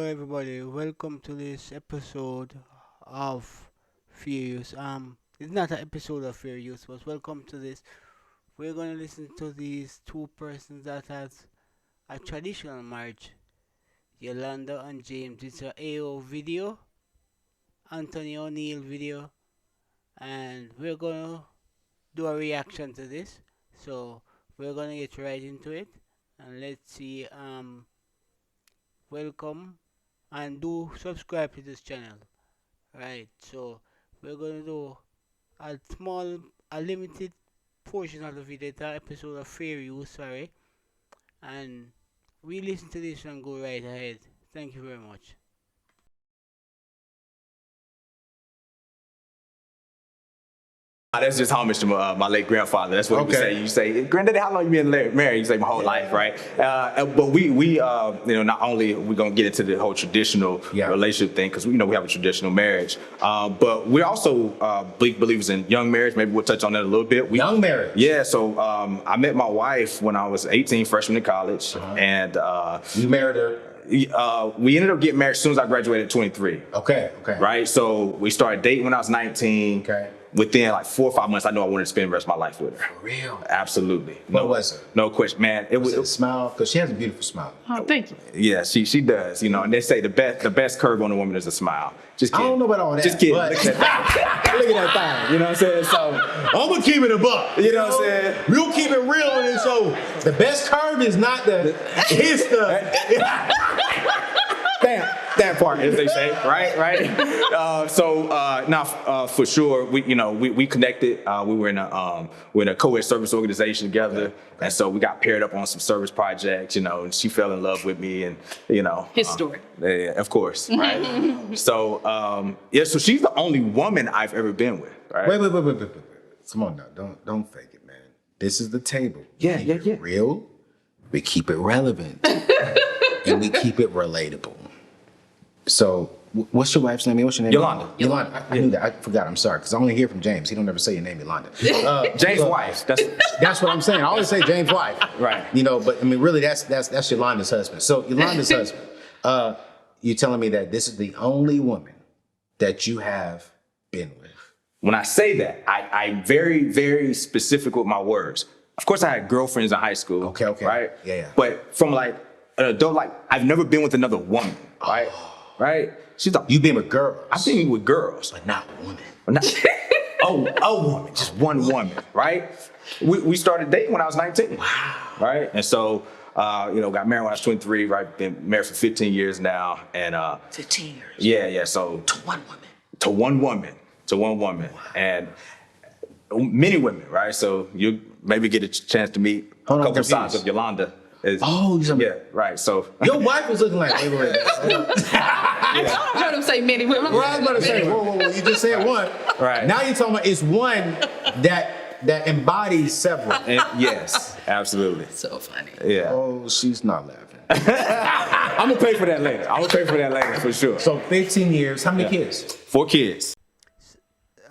everybody. Welcome to this episode of Fear Use. It's not an episode of Fear Use, but welcome to this. We're gonna listen to these two persons that has a traditional marriage. Yolanda and James. It's a AO video, Anthony O'Neill video, and we're gonna do a reaction to this. So we're gonna get right into it, and let's see. Welcome and do subscribe to this channel. Right, so we're gonna do a small, a limited portion of the video, the episode of fair use, sorry, and we listen to this and go right ahead. Thank you very much. That's just homage to my late grandfather. That's what we say. You say, "Granddaddy, how long you been married?" You say, "My whole life," right? But we not only we gonna get into the whole traditional relationship thing because we have a traditional marriage, but we're also big believers in young marriage. Maybe we'll touch on that a little bit. Young marriage. Yeah. So I met my wife when I was 18, freshman in college, and you married her. We ended up getting married as soon as I graduated at 23. Okay. Right. So we started dating when I was 19. Okay. Within like 4 or 5 months, I know I wanted to spend the rest of my life with her. For real? Absolutely. What was it? No question, man. It was a smile, because she has a beautiful smile. Oh, thank you. Yeah, she does. And they say the best curve on a woman is a smile. Just kidding. I don't know about all that. Just kidding. But... Look at that. Look at that thing. You know what I'm saying? So I'm gonna keep it a buck. You know what I'm saying? We'll keep it real on this show. The best curve is not it's the. That part, as they say, right? Now, for sure, we connected. We were in a co-ed service organization together, and so we got paired up on some service projects. And she fell in love with me, and His story. Yeah, of course, right? So so she's the only woman I've ever been with. Right? Wait. Come on now, don't fake it, man. This is the table. Yeah. Real. We keep it relevant, and we keep it relatable. So, what's your wife's name? What's your name? Yolanda. I knew that. I forgot. I'm sorry, because I only hear from James. He don't ever say your name, Yolanda. James' wife. That's what I'm saying. I always say James' wife. Right. But I mean, really, that's Yolanda's husband. So, Yolanda's husband. You're telling me that this is the only woman that you have been with. When I say that, I'm very, very specific with my words. Of course, I had girlfriends in high school. Okay. Right? Yeah. But from like an adult, I've never been with another woman. Right? Right? She's like, you've been with girls. I've been with girls. But not women. A woman, just one woman, right? We started dating when I was 19. Wow. Right? And so, got married when I was 23, right? Been married for 15 years now. And 15 years. Yeah. So to one woman. To one woman. Wow. And many women, right? So you maybe get a chance to meet a couple sides of Yolanda. Right. So your wife was looking like wait. I told him heard him say many women. Well, I was about to say, whoa. You just said one. Right. Now you're talking about it's one that embodies several. Yes, absolutely. So funny. Yeah. Oh, she's not laughing. I'm gonna pay for that later. For sure. So 15 years. How many kids? 4 kids.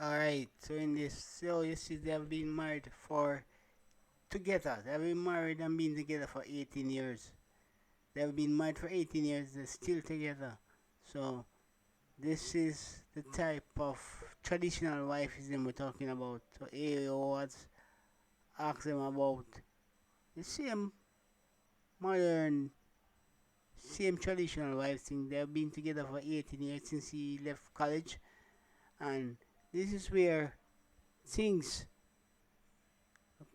Alright, so in this, so you see they have been married together. They have been married and been together for 18 years. They have been married for 18 years, they're still together. So, this is the type of traditional wifeism we're talking about. So, AO has asked them about the same modern, same traditional wife thing. They have been together for 18 years since he left college. And this is where things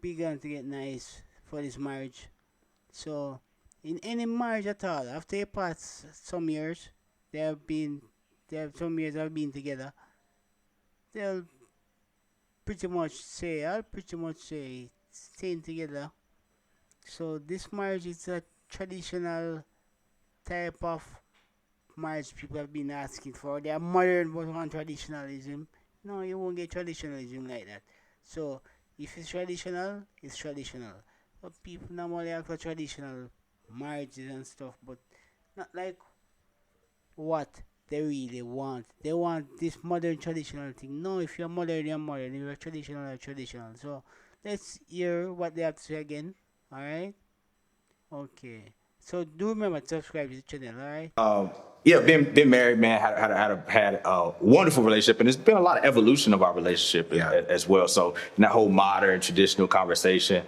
began to get nice for this marriage. So, in any marriage at all, after you pass some years, some years have been together, I'll pretty much say staying together. So this marriage is a traditional type of marriage people have been asking for. They are modern but want traditionalism. No, you won't get traditionalism like that. So if it's traditional, it's traditional. But people normally ask for traditional marriages and stuff, but not like what they really want. They want this modern traditional thing. No, if you're modern, you're modern. If you're traditional, you're traditional. So let's hear what they have to say again. Alright? Okay. So do remember to subscribe to the channel, all right? Yeah, been married, man. Had a wonderful relationship, and there's been a lot of evolution of our relationship as well. So in that whole modern traditional conversation,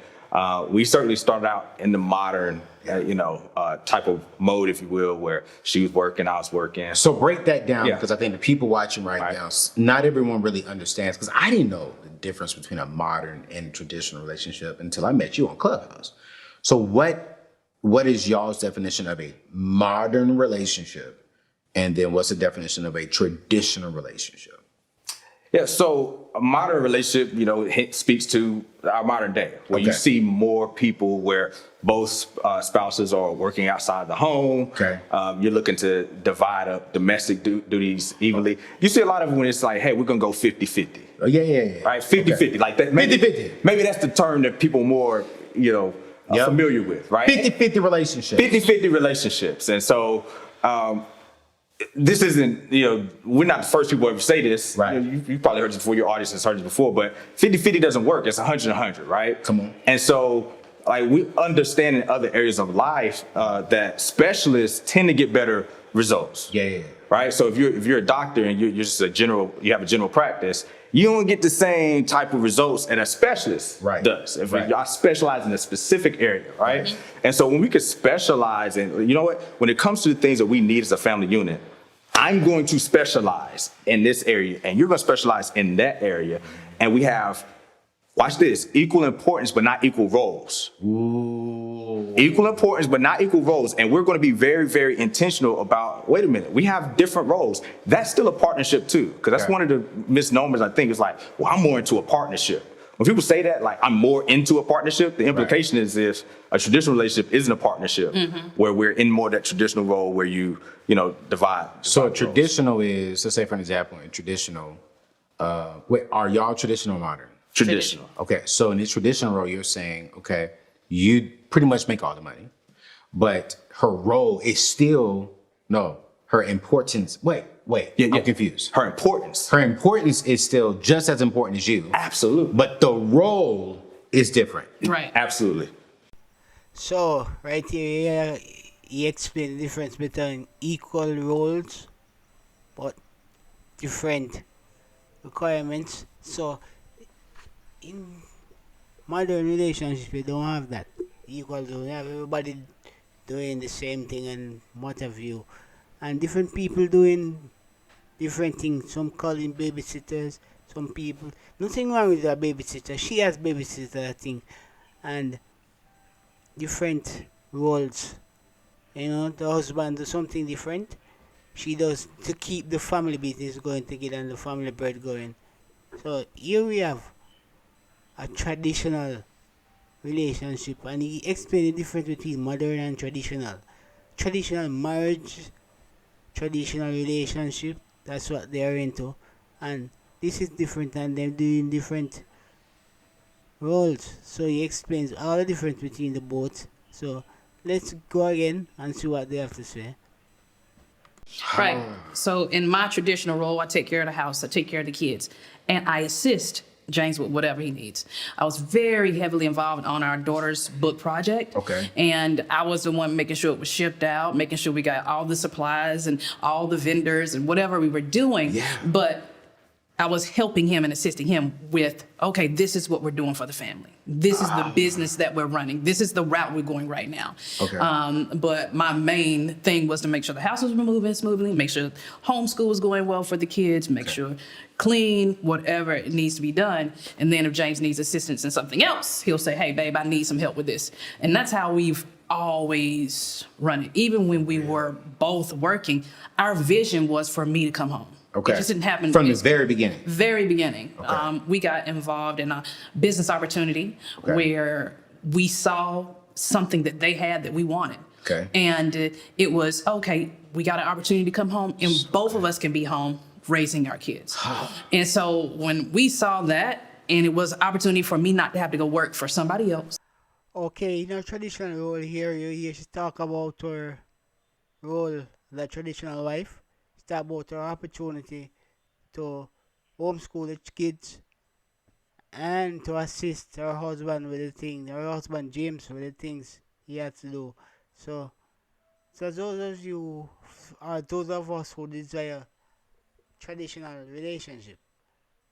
we certainly started out in the modern, type of mode, if you will, where she was working, I was working. So break that down because I think the people watching right now, not everyone really understands. Because I didn't know the difference between a modern and traditional relationship until I met you on Clubhouse. So what is y'all's definition of a modern relationship? And then what's the definition of a traditional relationship? Yeah, so a modern relationship, speaks to our modern day, where you see more people where both spouses are working outside the home. Okay. You're looking to divide up domestic duties evenly. You see a lot of it when it's like, hey, we're going to go 50-50. Oh, yeah. Right, 50-50. Like that. 50-50. Maybe that's the term that people are more, familiar with, right? 50-50 relationships. 50-50 relationships. And so, this isn't, we're not the first people to ever say this. Right. You probably heard this before, your audience has heard this before, but 50-50 doesn't work. It's 100-100, right? Come on. And so, like, we understand in other areas of life that specialists tend to get better results. Yeah. Right? So if you're a doctor and you're just you have a general practice, you don't get the same type of results that a specialist does. If I specialize in a specific area, right? Mm-hmm. And so when we could specialize in, when it comes to the things that we need as a family unit, I'm going to specialize in this area and you're going to specialize in that area. And we have, watch this, equal importance but not equal roles. Ooh. Equal importance but not equal roles. And we're going to be very, very intentional about, wait a minute, we have different roles. That's still a partnership too. Because that's one of the misnomers, I think, is like, well, I'm more into a partnership. When people say that, like, I'm more into a partnership, the implication is if a traditional relationship isn't a partnership, where we're in more that traditional role where you divide. So traditional is, let's say for an example, in traditional, are y'all traditional or modern? Traditional. Okay, so in the traditional role, you're saying, okay, you pretty much make all the money, but her role is still, her importance, I'm confused. Her importance. Her importance is still just as important as you. Absolutely. But the role is different. Right. Absolutely. So, right here, he explained the difference between equal roles, but different requirements. So, in modern relationships, we don't have that. Equal role. We have everybody doing the same thing and what have you. And different people doing different things. Some calling babysitters, some people. Nothing wrong with a babysitter. She has babysitter, I think. And different roles. The husband does something different. She does to keep the family business going together and the family bread going. So here we have a traditional relationship, and he explained the difference between modern and traditional. Traditional marriage, traditional relationship, that's what they are into. And this is different, and they're doing different roles. So he explains all the difference between the both. So let's go again and see what they have to say. Right. So in my traditional role, I take care of the house, I take care of the kids, and I assist James with whatever he needs. I was very heavily involved on our daughter's book project. Okay. And I was the one making sure it was shipped out, making sure we got all the supplies and all the vendors and whatever we were doing. Yeah. But I was helping him and assisting him with, okay, this is what we're doing for the family. This is the business that we're running. This is the route we're going right now. Okay. But my main thing was to make sure the house was moving smoothly, make sure homeschool was going well for the kids, make sure clean, whatever it needs to be done. And then if James needs assistance in something else, he'll say, hey, babe, I need some help with this. And that's how we've always run it. Even when we were both working, our vision was for me to come home. Okay. It just didn't happen from the very beginning. Very beginning. Okay. We got involved in a business opportunity where we saw something that they had that we wanted. Okay. And it was, okay, we got an opportunity to come home and both of us can be home raising our kids. And so when we saw that, and it was an opportunity for me not to have to go work for somebody else. Okay, in our traditional role here, you hear she talk about her role, the traditional wife. Talk about her opportunity to homeschool the kids and to assist her husband with the thing, her husband James with the things he had to do. So So those of us who desire traditional relationship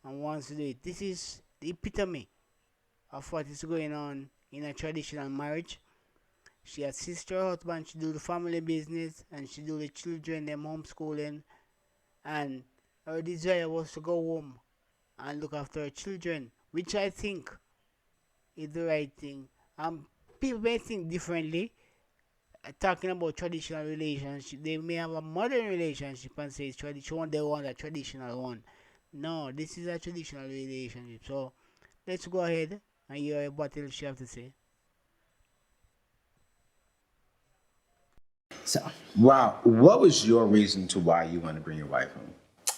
and wants to do it, this is the epitome of what is going on in a traditional marriage. She assists her husband, she do the family business, and she do the children, them homeschooling, and her desire was to go home and look after her children, which I think is the right thing. People may think differently. Talking about traditional relationship, they may have a modern relationship and say it's traditional. They want a traditional one. No, this is a traditional relationship. So let's go ahead and hear what else she have to say. So, Wow. What was your reason to why you want to bring your wife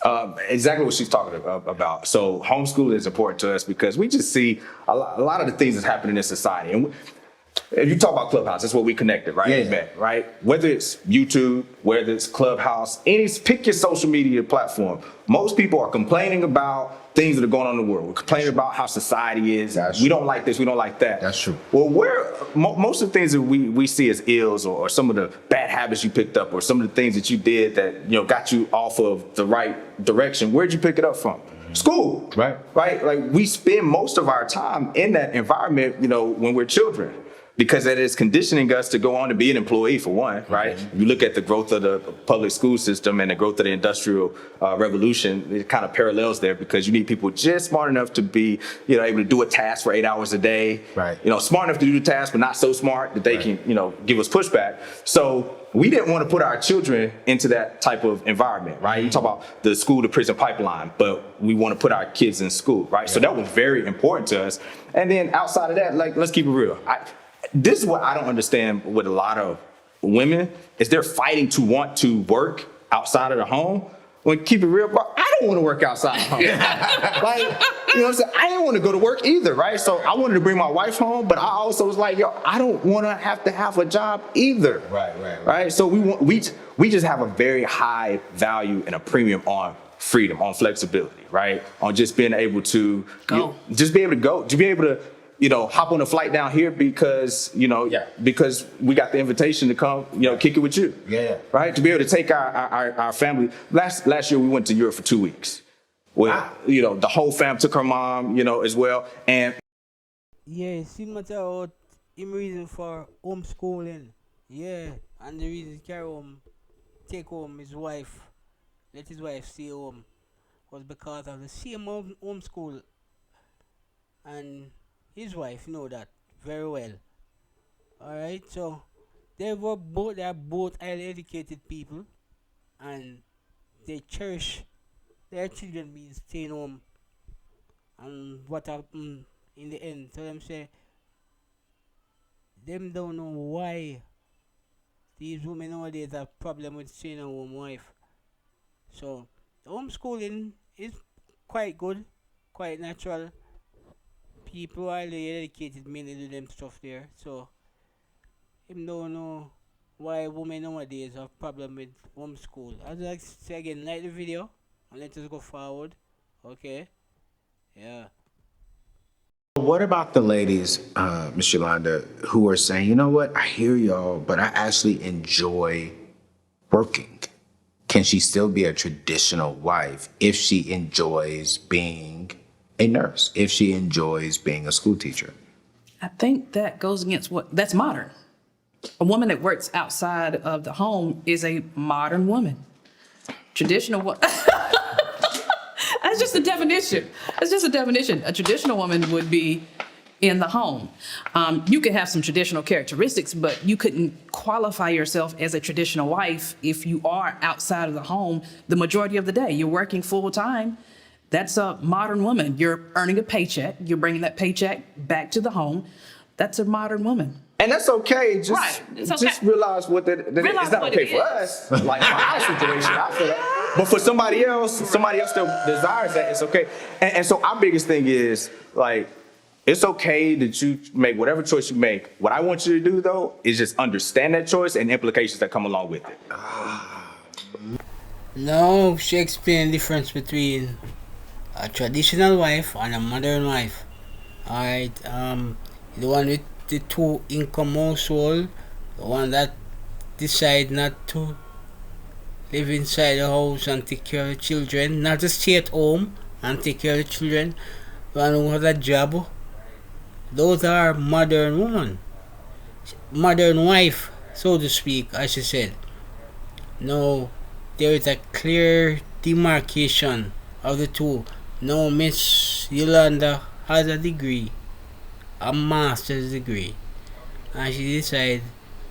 home? Exactly what she's talking about. So homeschooling is important to us because we just see a lot of the things that's happening in society. And if you talk about Clubhouse, that's what we connected, right? Yeah. Met, right? Whether it's YouTube, whether it's Clubhouse, pick your social media platform. Most people are complaining about things that are going on in the world. We're complaining about how society is. We don't like this, we don't like that. That's true. Well, most of the things that we see as ills or some of the bad habits you picked up or some of the things that you did that got you off of the right direction, where'd you pick it up from? School. Right. Like we spend most of our time in that environment, when we're children. Because that is conditioning us to go on to be an employee, for one, right? Mm-hmm. You look at the growth of the public school system and the growth of the industrial revolution, it kind of parallels there because you need people just smart enough to be, able to do a task for 8 hours a day. Right. Smart enough to do the task, but not so smart that they can, give us pushback. So we didn't want to put our children into that type of environment, right? You talk about the school to prison pipeline, but we want to put our kids in school, right? Yeah. So that was very important to us. And then outside of that, let's keep it real. This is what I don't understand with a lot of women is they're fighting to want to work outside of the home. When keep it real, bro, I don't want to work outside the home. What I'm saying? I didn't want to go to work either, right? So I wanted to bring my wife home, but I also was like, I don't want to have a job either. Right. So we just have a very high value and a premium on freedom, on flexibility, right? On just being able to just be able to go, to be able to hop on a flight down here because, because we got the invitation to come, kick it with you. Yeah. Right? To be able to take our family. Last year we went to Europe for 2 weeks. Well, wow. The whole fam took her mom, as well. And yeah, see matter about him reason for homeschooling. Yeah. And the reason take home his wife, let his wife stay home was because of the same homeschool. And his wife know that very well. Alright, so they are both highly educated people and they cherish their children being staying home. And what happened in the end, so them say them don't know why these women nowadays have problem with staying at home wife. So the homeschooling is quite good, quite natural. People are educated mainly do them stuff there, so him don't know why women nowadays have problem with homeschool. I'd like to say again, like the video and let us go forward. Okay? Yeah. What about the ladies, Ms. Yolanda, who are saying, you know what, I hear y'all, but I actually enjoy working. Can she still be a traditional wife if she enjoys being a nurse, if she enjoys being a school teacher? I think that goes against that's modern. A woman that works outside of the home is a modern woman. Traditional That's just a definition. That's just a definition. A traditional woman would be in the home. You could have some traditional characteristics, but you couldn't qualify yourself as a traditional wife if you are outside of the home the majority of the day. You're working full time. That's a modern woman. You're earning a paycheck. You're bringing that paycheck back to the home. That's a modern woman. And that's okay. Just, right. It's okay. Just realize what that it's not okay for us. Like my situation, I feel that. But for somebody else that desires that, it's okay. And so our biggest thing is like, it's okay that you make whatever choice you make. What I want you to do though is just understand that choice and implications that come along with it. Now she explained the difference between a traditional wife and a modern wife. Alright, the one with the 2 income household, the one that decide not to live inside the house and take care of the children, not to stay at home and take care of the children, and who has a job, those are modern women, modern wife, so to speak, as she said. Now, there is a clear demarcation of the two. Now, Miss Yolanda has a degree, a master's degree, and she decided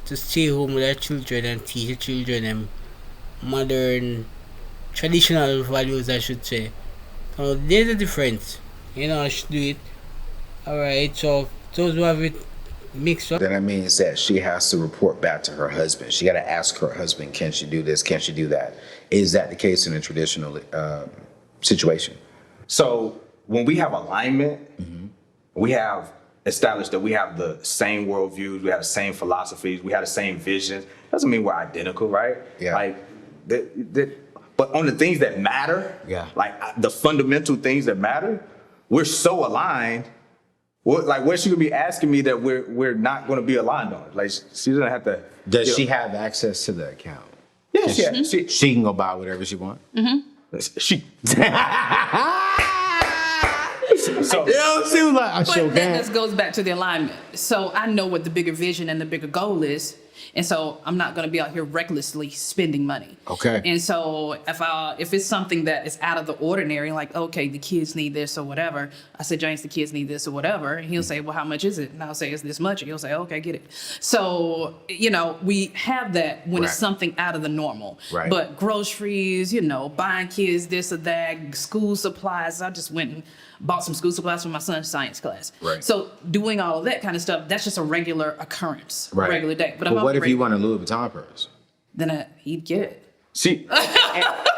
to stay home with her children and teach the children them modern, traditional values, I should say. So there's a difference. You know, I should do it. Alright, so those who have it mixed up. Then that means that she has to report back to her husband. She got to ask her husband, can she do this? Can she do that? Is that the case in a traditional situation? So when we have alignment, we have established that we have the same worldviews, we have the same philosophies, we have the same visions. Doesn't mean we're identical, right? Yeah. Like, but on the things that matter, like the fundamental things that matter, we're so aligned. Like, what she could be asking me that we're not going to be aligned on? Like, she doesn't have to. Does she have access to the account? Yeah, she can go buy whatever she wants. She. So, she was like, I sure But that can. just goes back to the alignment. So I know what the bigger vision and the bigger goal is. And so I'm not going to be out here recklessly spending money. Okay. And so if it's something that is out of the ordinary, like, okay, the kids need this or whatever, I said, James, the kids need this or whatever. And he'll say, well, how much is it? And I'll say, it's this much. And he'll say, okay, get it. So, you know, we have that when it's something out of the normal. Right. But groceries, you know, buying kids this or that, school supplies. I just went and bought some school supplies for my son's science class. Right. So doing all of that kind of stuff, that's just a regular occurrence, regular day. But what if you want a Louis Vuitton purse? Then he'd get it. she.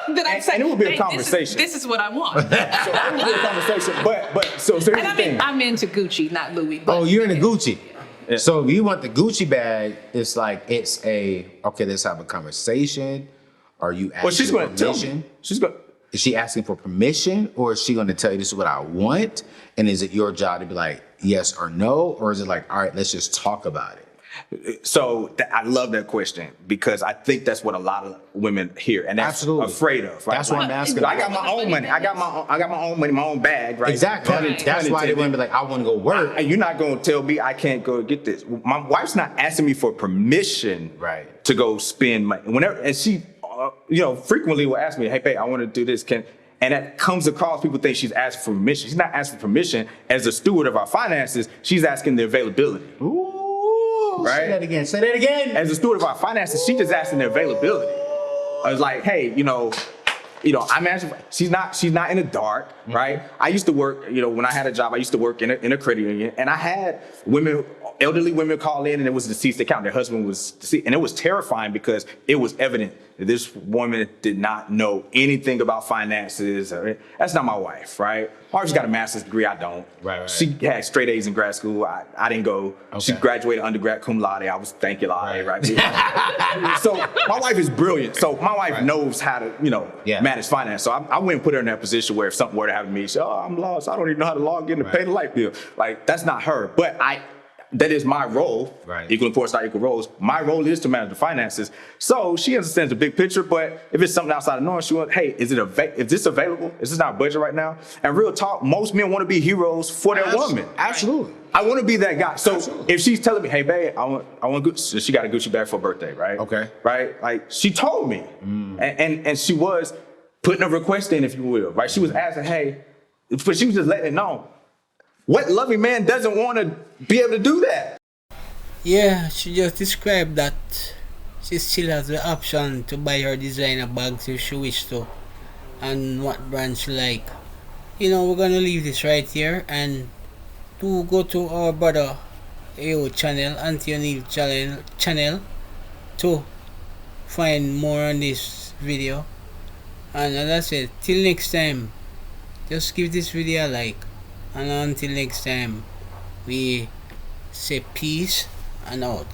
Then I'd say, and it would be a hey, conversation. This is what I want. So it would be a conversation. But so here's And the thing. I'm into Gucci, not Louis. But Oh, you're in the Gucci. Yeah. So if you want the Gucci bag, it's like, let's have a conversation. Are you asking Well, she's for going to tell permission? me. She's going. Is she asking for permission, or is she going to tell you this is what I want? And is it your job to be like, yes or no? Or is it like, all right, let's just talk about it? So I love that question because I think that's what a lot of women hear and that's afraid of. Right? That's what I'm asking. I got my own money. I got my own money, my own bag. Right? Exactly. That's why they want to be like, I want to go work. And you're not going to tell me I can't go get this. My wife's not asking me for permission, to go spend money. Whenever, and she, frequently will ask me, "Hey, babe, I want to do this. And that comes across, people think she's asking for permission. She's not asking for permission. As a steward of our finances, she's asking the availability. Ooh, right? Say that again. Say that again. As a steward of our finances, she's just asking the availability. I was like, hey, I'm asking. She's not in the dark, right? I used to work. When I had a job, I used to work in a credit union, and I had elderly women call in, and it was a deceased account. Their husband was deceased, and it was terrifying because it was evident that this woman did not know anything about finances. That's not my wife, right? Marga's got a master's degree. I don't. Right. She had straight A's in grad school. I didn't go. Okay. She graduated undergrad cum laude. I was thank you, laude, right? So my wife is brilliant. So my wife knows how to, manage finance. So I wouldn't put her in that position where if something were to happen to me, she, I'm lost. I don't even know how to log in to pay the light bill. Like, that's not her. But that is my role. Right. Equal importance, not equal roles. My role is to manage the finances. So she understands the big picture, but if it's something outside of norm, she wants, hey, is this available? Is this not budget right now? And real talk, most men want to be heroes for their woman. Absolutely. I want to be that guy. So if she's telling me, hey, babe, I want Gucci, so she got a Gucci bag for her birthday, right? Okay. Right? Like, she told me. And she was putting a request in, if you will, right? She was asking, hey, but she was just letting it know. What loving man doesn't want to be able to do that? Yeah, she just described that she still has the option to buy her designer bags if she wishes to, and what brand she like. We're gonna leave this right here and to go to our brother AO channel, Auntie O'Neill channel, to find more on this video. And as I said, till next time, just give this video a like. And until next time, we say peace and out.